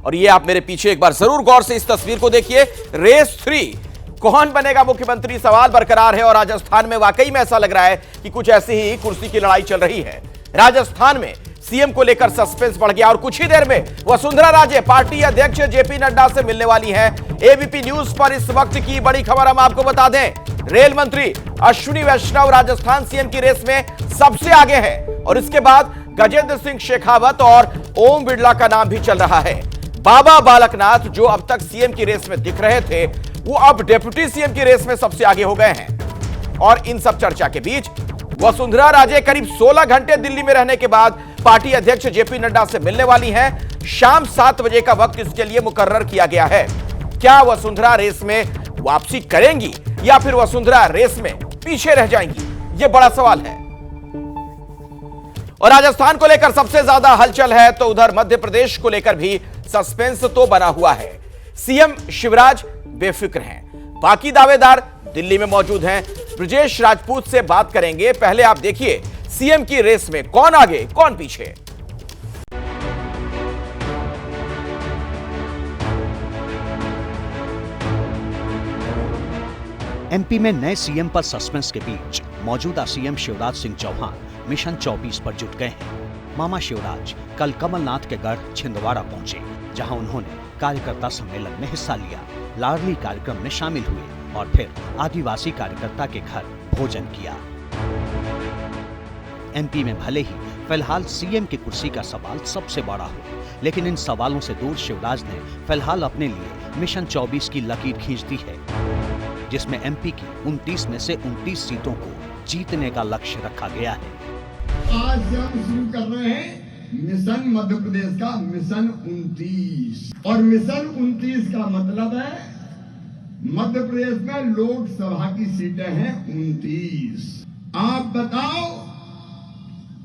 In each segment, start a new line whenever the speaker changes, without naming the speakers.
और ये आप मेरे पीछे एक बार जरूर गौर से इस तस्वीर को देखिए। रेस 3 कौन बनेगा मुख्यमंत्री, सवाल बरकरार है और राजस्थान में वाकई में ऐसा लग रहा है कि कुछ ऐसी ही कुर्सी की लड़ाई चल रही है। राजस्थान में सीएम को लेकर सस्पेंस बढ़ गया और कुछ ही देर में वसुंधरा राजे पार्टी अध्यक्ष जेपी नड्डा से मिलने वाली हैं। एबीपी न्यूज पर इस वक्त की बड़ी खबर हम आपको बता दें। रेल मंत्री अश्विनी वैष्णव राजस्थान सीएम की रेस में सबसे आगे है और इसके बाद गजेंद्र सिंह शेखावत और ओम बिड़ला का नाम भी चल रहा है। बाबा बालकनाथ जो अब तक सीएम की रेस में दिख रहे थे, वो अब डिप्टी सीएम की रेस में सबसे आगे हो गए हैं। और इन सब चर्चा के बीच वसुंधरा राजे करीब 16 घंटे दिल्ली में रहने के बाद पार्टी अध्यक्ष जेपी नड्डा से मिलने वाली हैं। शाम 7 बजे का वक्त इसके लिए मुकर्रर किया गया है। क्या वसुंधरा रेस में वापसी करेंगी या फिर वसुंधरा रेस में पीछे रह जाएंगी, यह बड़ा सवाल है। और राजस्थान को लेकर सबसे ज्यादा हलचल है तो उधर मध्य प्रदेश को लेकर भी सस्पेंस तो बना हुआ है। सीएम शिवराज बेफिक्र हैं, बाकी दावेदार दिल्ली में मौजूद हैं। ब्रजेश राजपूत से बात करेंगे। पहले आप देखिए सीएम की रेस में कौन आगे कौन पीछे।
एमपी में नए सीएम पर सस्पेंस के बीच मौजूदा सीएम शिवराज सिंह चौहान मिशन 24 पर जुट गए हैं। मामा शिवराज कल कमलनाथ के गढ़ छिंदवाड़ा पहुंचे, जहां उन्होंने कार्यकर्ता सम्मेलन में हिस्सा लिया, लाडली कार्यक्रम में शामिल हुए और फिर आदिवासी कार्यकर्ता के घर भोजन किया। एमपी में भले ही फिलहाल सीएम की कुर्सी का सवाल सबसे बड़ा हो, लेकिन इन सवालों से दूर शिवराज ने फिलहाल अपने लिए मिशन 24 की लकीर खींच दी है, जिसमें एमपी की 29 में से 29 सीटों को जीतने का लक्ष्य रखा गया है।
आज से हम शुरू कर रहे हैं मिशन मध्य प्रदेश का मिशन 29 और मिशन 29 का मतलब है मध्य प्रदेश में लोकसभा की सीटें हैं 29। आप बताओ,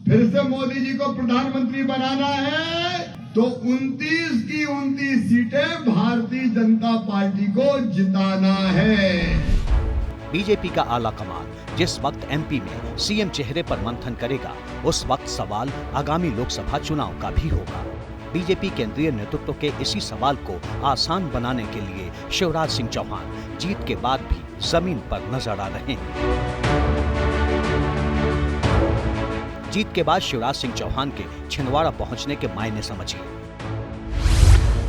फिर से मोदी जी को प्रधानमंत्री बनाना है तो 29 की 29 सीटें भारतीय जनता पार्टी को जिताना है।
बीजेपी का आला कमान जिस वक्त एमपी में सीएम चेहरे पर मंथन करेगा, उस वक्त सवाल आगामी लोकसभा चुनाव का भी होगा। बीजेपी केंद्रीय नेतृत्व के इसी सवाल को आसान बनाने के लिए शिवराज सिंह चौहान जीत के बाद भी जमीन पर नजर आ रहे हैं। जीत के बाद शिवराज सिंह चौहान के छिंदवाड़ा पहुंचने के मायने समझिए।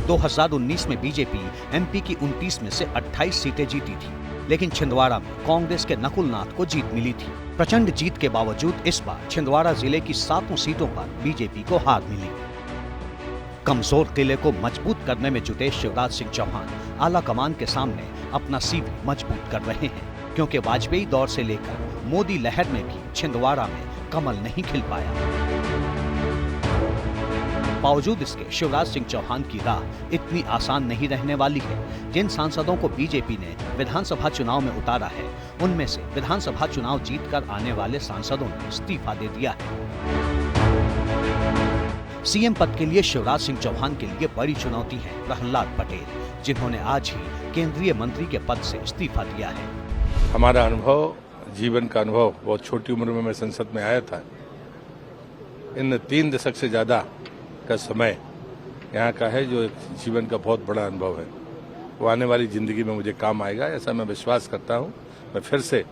2019 में बीजेपी एमपी की 29 में से 28 सीटें जीती थी, लेकिन छिंदवाड़ा में कांग्रेस के नकुलनाथ को जीत मिली थी। प्रचंड जीत के बावजूद इस बार छिंदवाड़ा जिले की 7 सीटों पर बीजेपी को हार मिली। कमजोर किले को मजबूत करने में जुटे शिवराज सिंह चौहान आला कमान के सामने अपना सीवी मजबूत कर रहे हैं, क्योंकि वाजपेयी दौर से लेकर मोदी लहर में भी छिंदवाड़ा में कमल नहीं खिल पाया। बावजूद इसके शिवराज सिंह चौहान की राह इतनी आसान नहीं रहने वाली है। जिन सांसदों को बीजेपी ने विधानसभा चुनाव में उतारा है, उनमें से विधानसभा चुनाव जीतकर आने वाले सांसदों ने इस्तीफा दे दिया है। सीएम पद के लिए शिवराज सिंह चौहान के लिए बड़ी चुनौती है प्रहलाद पटेल, जिन्होंने आज ही केंद्रीय मंत्री के पद से इस्तीफा दिया है।
हमारा अनुभव, जीवन का अनुभव, बहुत छोटी उम्र में मैं संसद में आया था। इन 3 दशक से ज्यादा का समय यहाँ का है, जो जीवन का बहुत बड़ा अनुभव है। वो आने वाली जिंदगी में मुझे काम आएगा, ऐसा मैं विश्वास करता हूँ। मैं फिर से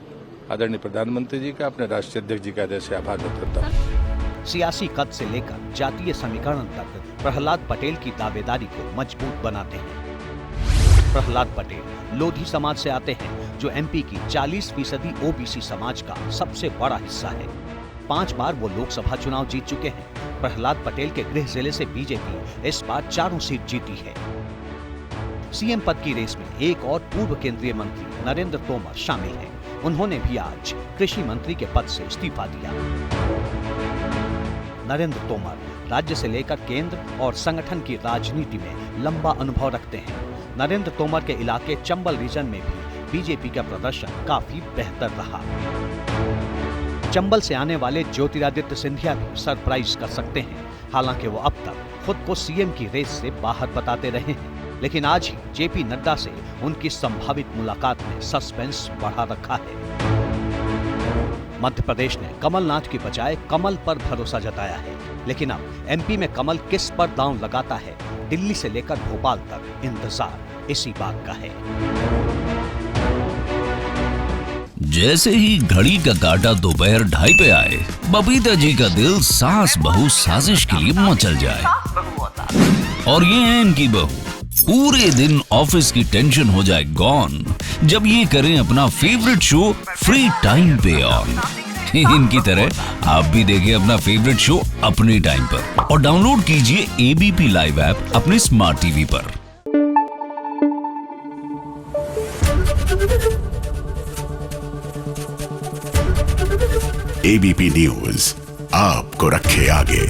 आदरणीय प्रधानमंत्री जी का, अपने राष्ट्रीय अध्यक्ष जी का हृदय से आभार व्यक्त करता हूँ।
सियासी कद से लेकर जातीय समीकरण तक प्रहलाद पटेल की दावेदारी को मजबूत बनाते हैं। प्रहलाद पटेल लोधी समाज से आते हैं, जो एमपी की 40% ओबीसी समाज का सबसे बड़ा हिस्सा है। 5 बार वो लोकसभा चुनाव जीत चुके हैं। प्रहलाद पटेल के गृह जिले से बीजेपी इस बार 4 सीट जीती है। सीएम पद की रेस में एक और पूर्व केंद्रीय मंत्री नरेंद्र तोमर शामिल हैं। उन्होंने भी आज कृषि मंत्री के पद से इस्तीफा दिया। नरेंद्र तोमर राज्य से लेकर केंद्र और संगठन की राजनीति में लंबा अनुभव रखते हैं। नरेंद्र तोमर के इलाके चंबल रीजन में भी बीजेपी का प्रदर्शन काफी बेहतर रहा। चंबल से आने वाले ज्योतिरादित्य सिंधिया भी सरप्राइज कर सकते हैं। हालांकि वो अब तक खुद को सीएम की रेस से बाहर बताते रहे हैं, लेकिन आज ही जेपी नड्डा से उनकी संभावित मुलाकात ने सस्पेंस बढ़ा रखा है। मध्य प्रदेश ने कमलनाथ की बजाय कमल पर भरोसा जताया है, लेकिन अब एमपी में कमल किस पर दांव लगाता है, दिल्ली से लेकर भोपाल तक इंतजार इसी बात का है।
जैसे ही घड़ी का काटा दोपहर 2:30 पे आए, बबीता जी का दिल सास बहू साजिश के लिए मचल जाए। और ये है इनकी बहू, पूरे दिन ऑफिस की टेंशन हो जाए गॉन जब ये करें अपना फेवरेट शो फ्री टाइम पे ऑन। इनकी तरह आप भी देखें अपना फेवरेट शो अपने टाइम पर और डाउनलोड कीजिए एबीपी लाइव ऐप अपने स्मार्ट टीवी पर।
एबीपी न्यूज आपको रखे आगे।